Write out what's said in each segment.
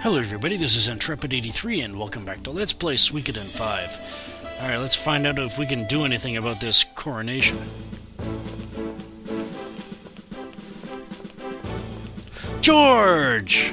Hello everybody, this is Intrepid83 and welcome back to Let's Play Suikoden 5. Alright, let's find out if we can do anything about this coronation. George!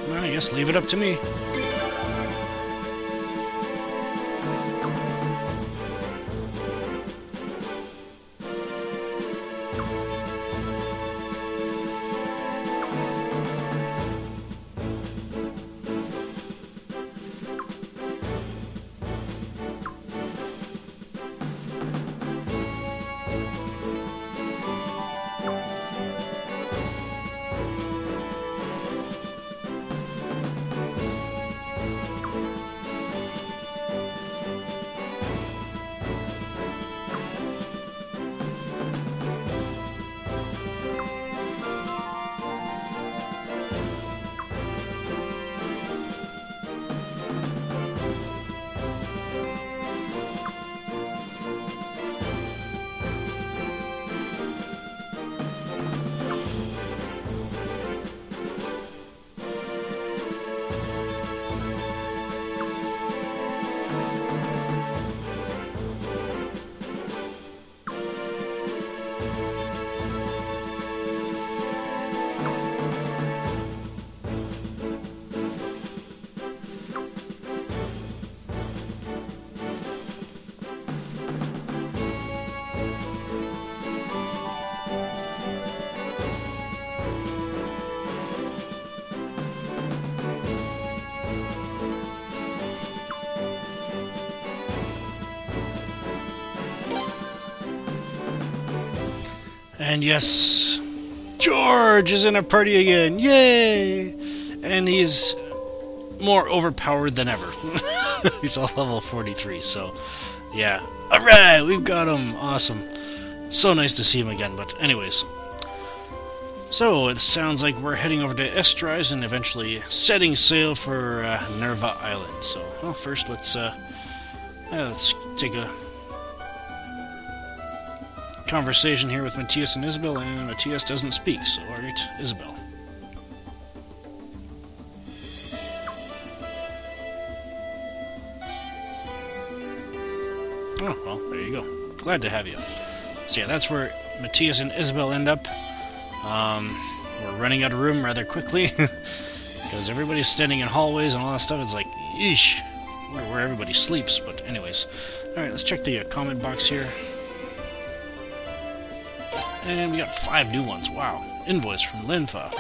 I guess leave it up to me. And yes, George is in a party again, yay! And he's more overpowered than ever. He's all level 43, so yeah. Alright, we've got him, awesome. So nice to see him again, but anyways. So, it sounds like we're heading over to Estrise and eventually setting sail for Nerva Island. So, well, first let's take a conversation here with Matthias and Isabel, and Matthias doesn't speak, so alright, Isabel. Oh, well, there you go. Glad to have you. So yeah, that's where Matthias and Isabel end up. We're running out of room rather quickly, because everybody's standing in hallways and all that stuff. It's like, eesh, where everybody sleeps, but anyways. Alright, let's check the comment box here. And we got 5 new ones, wow. Invoice from Linfa.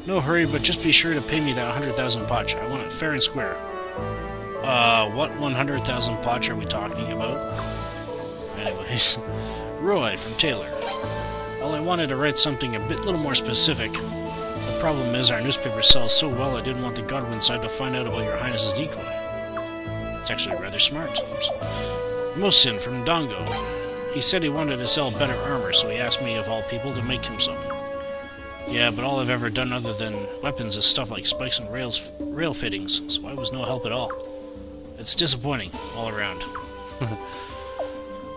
No hurry, but just be sure to pay me that 100,000 potch. I want it fair and square. What 100,000 potch are we talking about? Anyways. Roy from Taylor. Well, I wanted to write something a little more specific. The problem is our newspaper sells so well I didn't want the Godwin side to find out about your Highness's decoy. It's actually rather smart. Oops. Mosin from Dongo. He said he wanted to sell better armor, so he asked me, of all people, to make him some. Yeah, but all I've ever done other than weapons is stuff like spikes and rail fittings, so I was no help at all. It's disappointing, all around.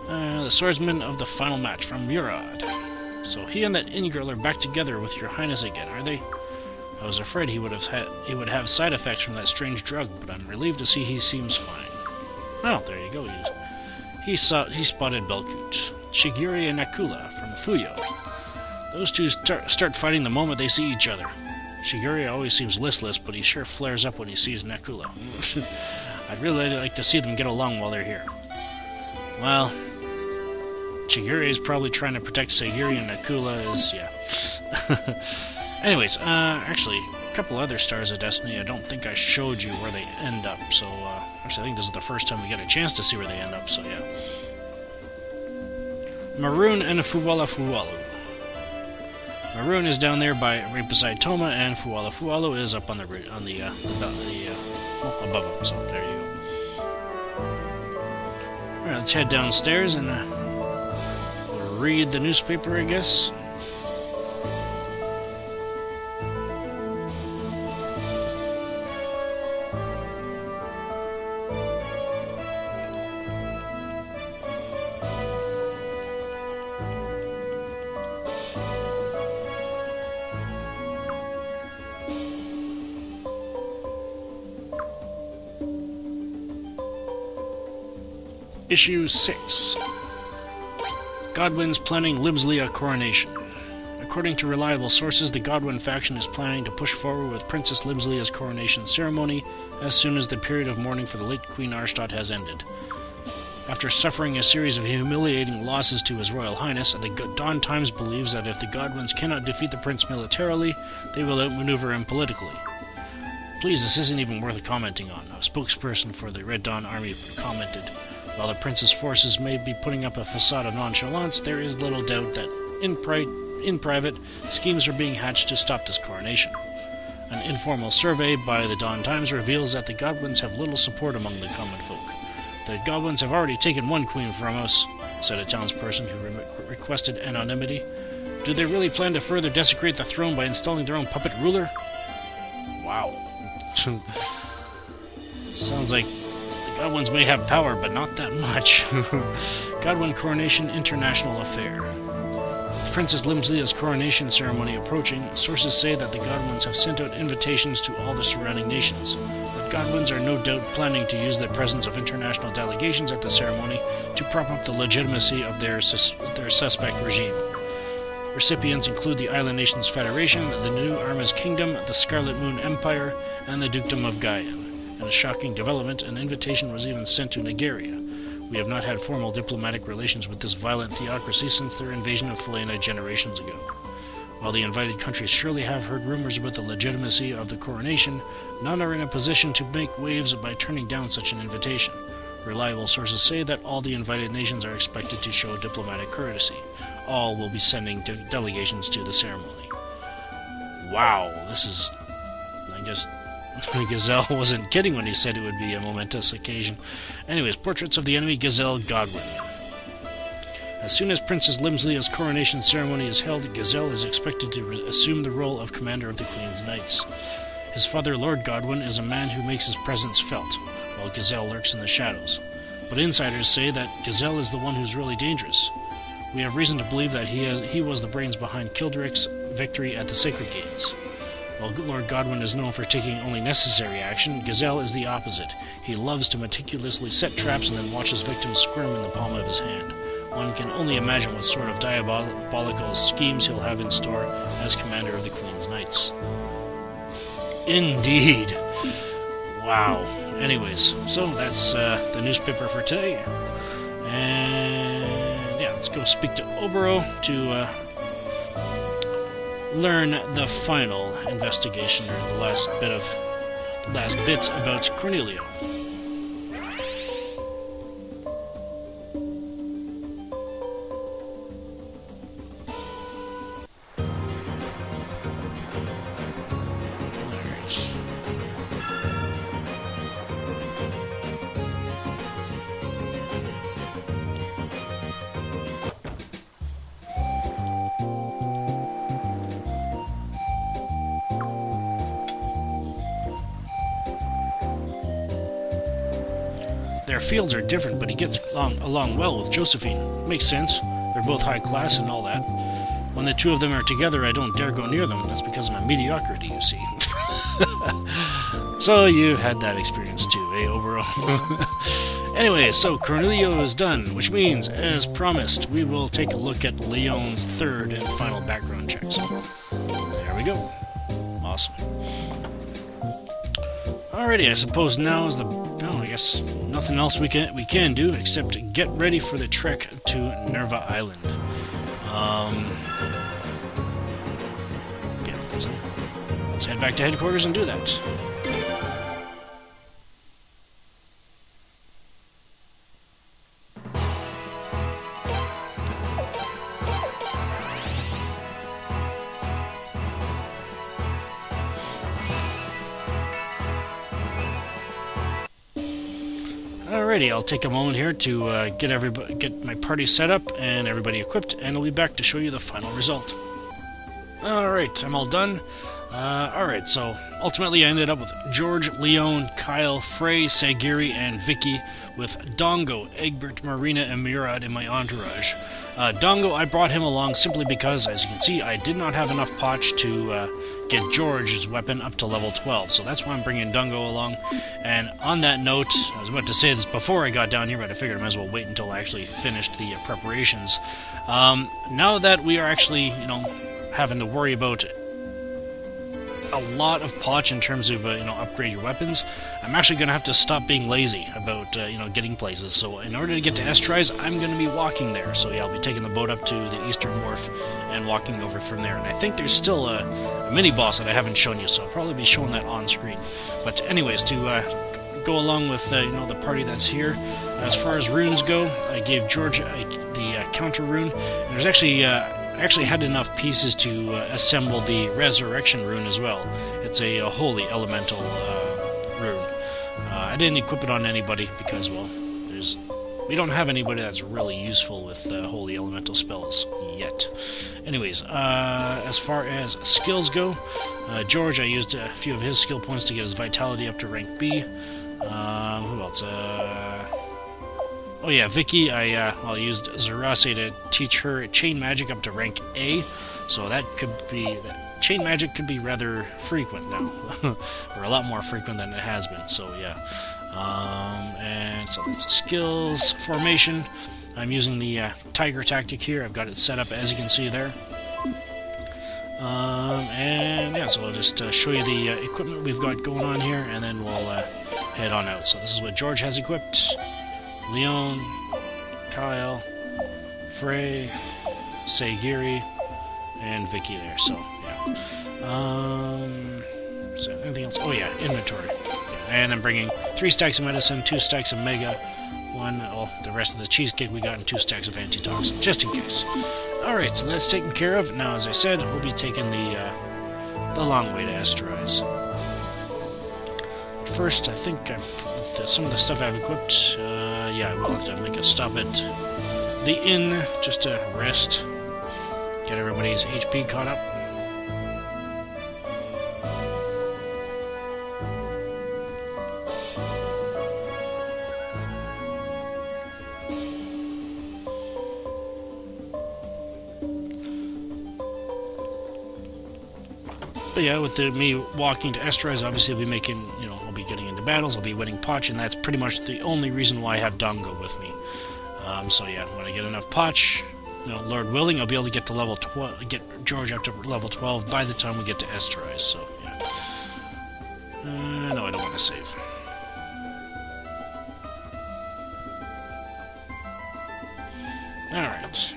The swordsman of the final match from Murad. So he and that inn girl are back together with your highness again, are they? I was afraid he would have side effects from that strange drug, but I'm relieved to see he seems fine. Oh, there you go. He spotted Belkut, Shiguri, and Nakula from Fuyo. Those two start fighting the moment they see each other. Shiguri always seems listless, but he sure flares up when he sees Nakula. I'd really like to see them get along while they're here. Well, Shiguri is probably trying to protect Sagiri, and Nakula is, yeah. Anyways, actually, a couple other Stars of Destiny, I don't think I showed you where they end up, so, actually I think this is the first time we get a chance to see where they end up, so yeah. Maroon and Fuwalu. Maroon is down there right beside Toma, and Fuwalu is up on the well, above him, so there you go. Alright, let's head downstairs and we'll read the newspaper, I guess. Issue 6. Godwin's planning Libslia coronation. According to reliable sources, the Godwin faction is planning to push forward with Princess Libslia's coronation ceremony as soon as the period of mourning for the late Queen Arstadt has ended. After suffering a series of humiliating losses to His Royal Highness, the Dawn Times believes that if the Godwins cannot defeat the prince militarily, they will outmaneuver him politically. Please, this isn't even worth commenting on. A spokesperson for the Red Dawn Army commented, while the prince's forces may be putting up a facade of nonchalance, there is little doubt that, in private, schemes are being hatched to stop this coronation. An informal survey by the Dawn Times reveals that the Godwins have little support among the common folk. The Godwins have already taken one queen from us, said a townsperson who requested anonymity. Do they really plan to further desecrate the throne by installing their own puppet ruler? Wow. Sounds like Godwins may have power, but not that much. Godwin Coronation International Affair. With Princess Libslia's coronation ceremony approaching, sources say that the Godwins have sent out invitations to all the surrounding nations. The Godwins are no doubt planning to use the presence of international delegations at the ceremony to prop up the legitimacy of their suspect regime. Recipients include the Island Nations Federation, the New Arma's Kingdom, the Scarlet Moon Empire, and the Dukedom of Gaian. In a shocking development, an invitation was even sent to Nigeria. We have not had formal diplomatic relations with this violent theocracy since their invasion of Felena generations ago. While the invited countries surely have heard rumors about the legitimacy of the coronation, none are in a position to make waves by turning down such an invitation. Reliable sources say that all the invited nations are expected to show diplomatic courtesy. All will be sending delegations to the ceremony. Wow, this is, I guess, Gazelle wasn't kidding when he said it would be a momentous occasion. Anyways, portraits of the enemy Gazelle Godwin. As soon as Princess Libslia's coronation ceremony is held, Gazelle is expected to assume the role of commander of the Queen's Knights. His father, Lord Godwin, is a man who makes his presence felt, while Gazelle lurks in the shadows. But insiders say that Gazelle is the one who's really dangerous. We have reason to believe that he was the brains behind Kildrick's victory at the Sacred Games. While Lord Godwin is known for taking only necessary action, Gazelle is the opposite. He loves to meticulously set traps and then watch his victims squirm in the palm of his hand. One can only imagine what sort of diabolical schemes he'll have in store as commander of the Queen's Knights. Indeed. Wow. Anyways, so that's the newspaper for today. And yeah, let's go speak to Oboro to learn the final investigation, or the last bit about Cornelio. Their fields are different, but he gets along well with Josephine. Makes sense. They're both high class and all that. When the two of them are together, I don't dare go near them. That's because of my mediocrity, you see. So you've had that experience too, eh, overall? Anyway, so Cornelio is done, which means, as promised, we will take a look at Lyon's third and final background check. So, there we go. Awesome. Alrighty, I suppose now is the... Oh, I guess nothing else we can do except get ready for the trek to Nerva Island. Yeah, so let's head back to headquarters and do that. Alrighty, I'll take a moment here to get my party set up and everybody equipped, and I'll be back to show you the final result. Alright, I'm all done. Alright, so ultimately I ended up with George, Lyon, Kyle, Frey, Sagiri, and Vicky, with Dongo, Egbert, Marina, and Murad in my entourage. Dongo, I brought him along simply because, as you can see, I did not have enough potch to get George's weapon up to level 12, so that's why I'm bringing Dongo along. And on that note, I was about to say this before I got down here, but I figured I might as well wait until I actually finished the preparations. Now that we are actually, having to worry about a lot of potch in terms of, upgrade your weapons, I'm actually going to have to stop being lazy about, getting places. So in order to get to Estrise, I'm going to be walking there. So yeah, I'll be taking the boat up to the Eastern Wharf and walking over from there. And I think there's still a mini-boss that I haven't shown you, so I'll probably be showing that on screen. But anyways, to go along with, the party that's here, as far as runes go, I gave George the counter rune. And there's actually... I actually had enough pieces to assemble the Resurrection rune as well. It's a holy elemental rune. I didn't equip it on anybody because, well, we don't have anybody that's really useful with holy elemental spells yet. Anyways, as far as skills go, George, I used a few of his skill points to get his vitality up to rank B. Who else? Oh yeah, Vicky, I used Zerase to teach her chain magic up to rank A, so that could be... Chain magic could be rather frequent now, or a lot more frequent than it has been, so yeah. And so that's the skills. Formation, I'm using the Tiger tactic here, I've got it set up as you can see there. And yeah, so I'll just show you the equipment we've got going on here, and then we'll head on out. So this is what George has equipped. Lyon, Kyle, Frey, Sagiri, and Vicky there, so, yeah. Is there anything else? Oh yeah, inventory. Yeah, and I'm bringing 3 stacks of medicine, 2 stacks of mega, the rest of the cheesecake we got, and 2 stacks of antitoxin, just in case. Alright, so that's taken care of. Now, as I said, we'll be taking the long way to Estrise. First, I think some of the stuff I've equipped, yeah, I will have to make a stop at the inn just to rest, get everybody's HP caught up. But yeah, with me walking to Estrise, obviously I'll be making, I'll be getting into battles, I'll be winning potch, and that's pretty much the only reason why I have Dongo with me. So yeah, when I get enough potch, Lord willing, I'll be able to get to level 12, get George up to level 12 by the time we get to Estrise. So yeah. No, I don't want to save. All right.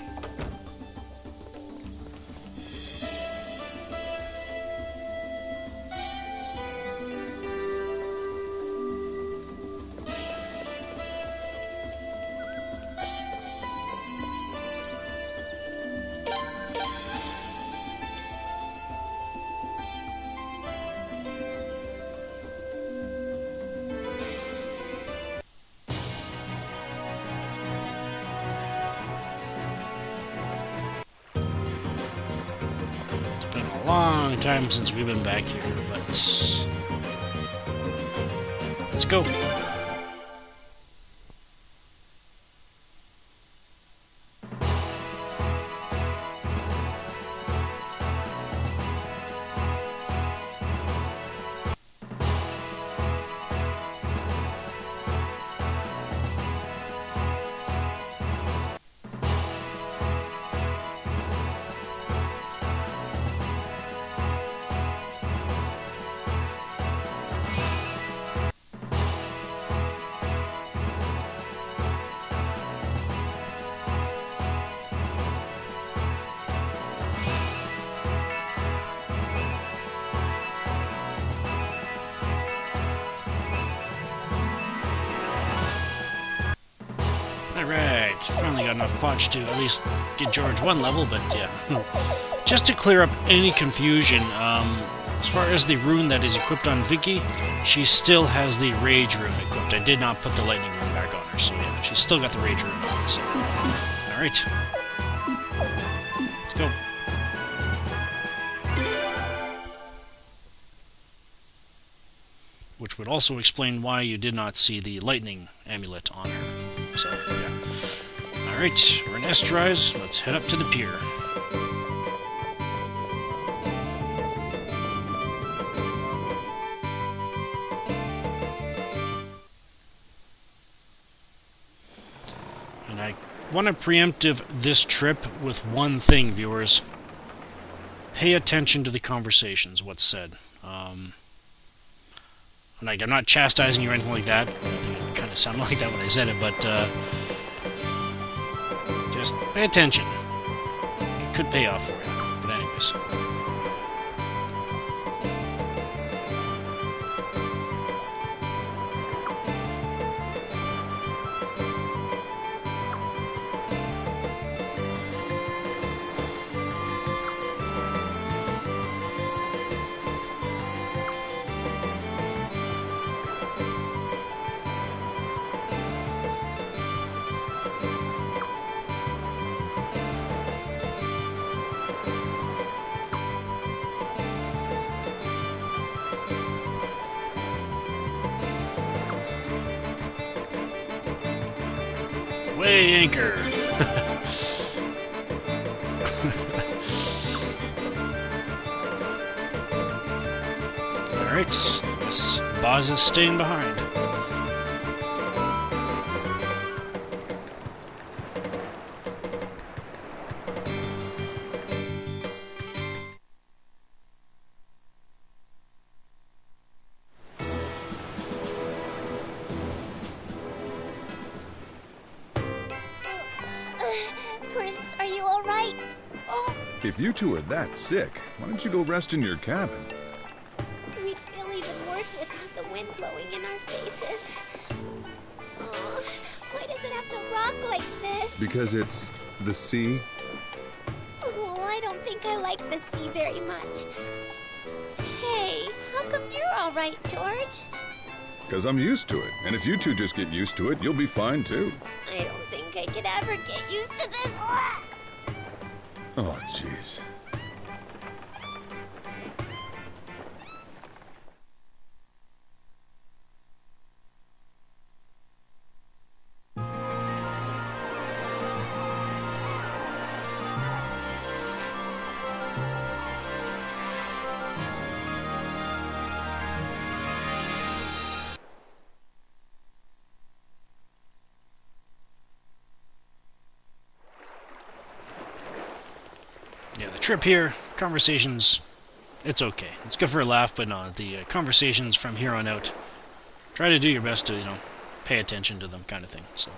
Long time since we've been back here, but let's go. Alright, finally got enough potch to at least get George one level, but yeah. Just to clear up any confusion, as far as the rune that is equipped on Vicky, she still has the Rage rune equipped. I did not put the Lightning rune back on her, so yeah, she's still got the Rage rune on. So. Alright. Let's go. Which would also explain why you did not see the Lightning amulet on her. So, yeah. Alright, we're in Esterize. Let's head up to the pier. And I want to preemptive this trip with one thing, viewers. Pay attention to the conversations, what's said. Like, I'm not chastising you or anything like that. I think it kind of sounded like that when I said it, but just pay attention. It could pay off for you. But anyways. Way anchor. Alright, this Boz is staying behind. If you two are that sick, why don't you go rest in your cabin? We'd feel even worse without the wind blowing in our faces. Oh, why does it have to rock like this? Because it's the sea? Oh, I don't think I like the sea very much. Hey, how come you're all right, George? Because I'm used to it, and if you two just get used to it, you'll be fine too. I don't think I could ever get used to this. Oh, jeez. Yeah, the trip here, conversations, it's okay. It's good for a laugh, but no, the conversations from here on out, try to do your best to, pay attention to them kind of thing, so.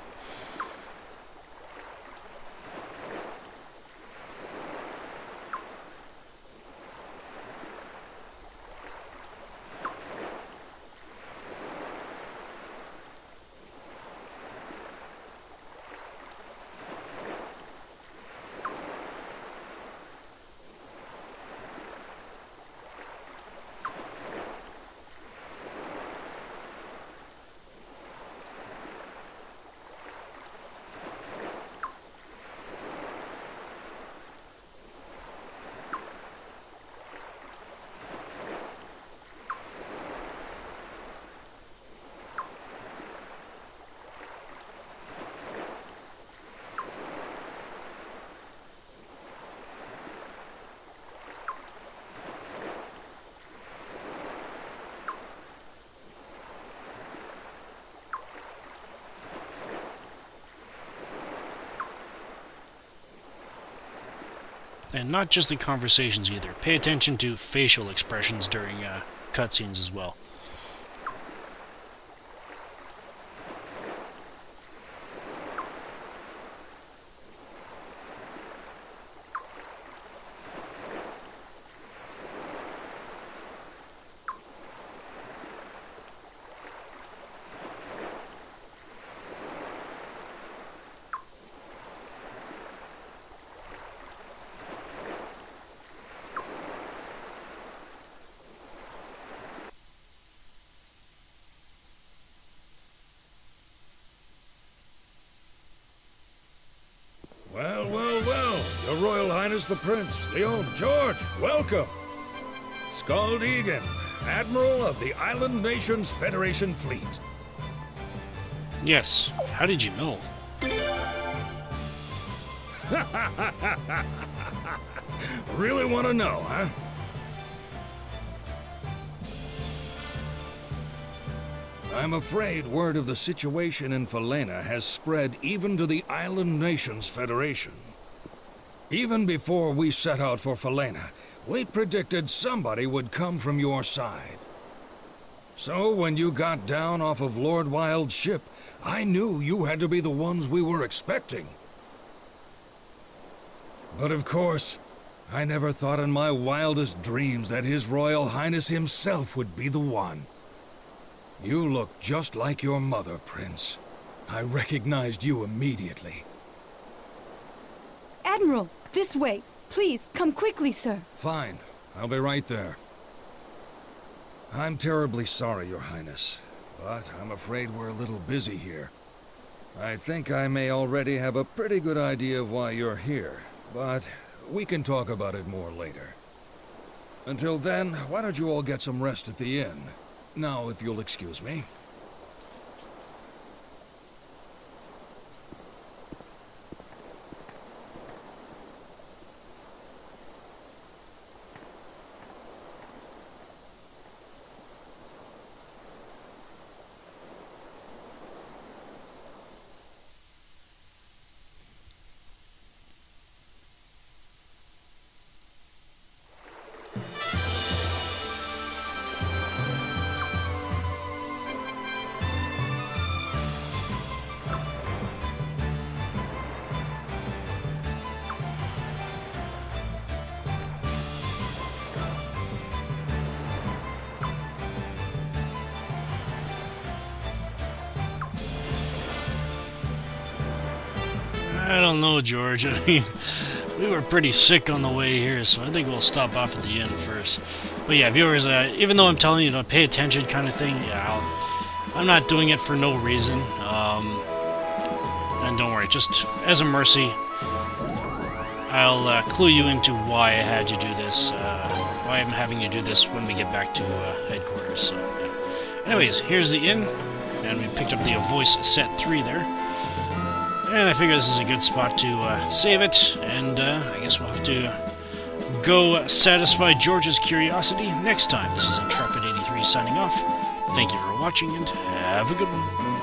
And not just the conversations either. Pay attention to facial expressions during cutscenes as well. Well, well, well. Your Royal Highness the Prince, Lyon, George, welcome. Skald Egan, Admiral of the Island Nations Federation Fleet. Yes. How did you know? Really want to know, huh? I'm afraid word of the situation in Falena has spread even to the Island Nations Federation. Even before we set out for Falena, we predicted somebody would come from your side. So when you got down off of Lord Wild's ship, I knew you had to be the ones we were expecting. But of course, I never thought in my wildest dreams that His Royal Highness himself would be the one. You look just like your mother, Prince. I recognized you immediately. Admiral, this way. Please, come quickly, sir. Fine. I'll be right there. I'm terribly sorry, Your Highness, but I'm afraid we're a little busy here. I think I may already have a pretty good idea of why you're here, but we can talk about it more later. Until then, why don't you all get some rest at the inn? Now, if you'll excuse me. I don't know, George. I mean, we were pretty sick on the way here, so I think we'll stop off at the inn first. But yeah, viewers, even though I'm telling you to pay attention kind of thing, yeah, I'm not doing it for no reason. And don't worry, just as a mercy, I'll clue you into why I had you do this, why I'm having you do this when we get back to headquarters. So, yeah. Anyways, here's the inn, and we picked up the voice set 3 there. And I figure this is a good spot to save it, and I guess we'll have to go satisfy George's curiosity next time. This is Intrepid83 signing off. Thank you for watching, and have a good one.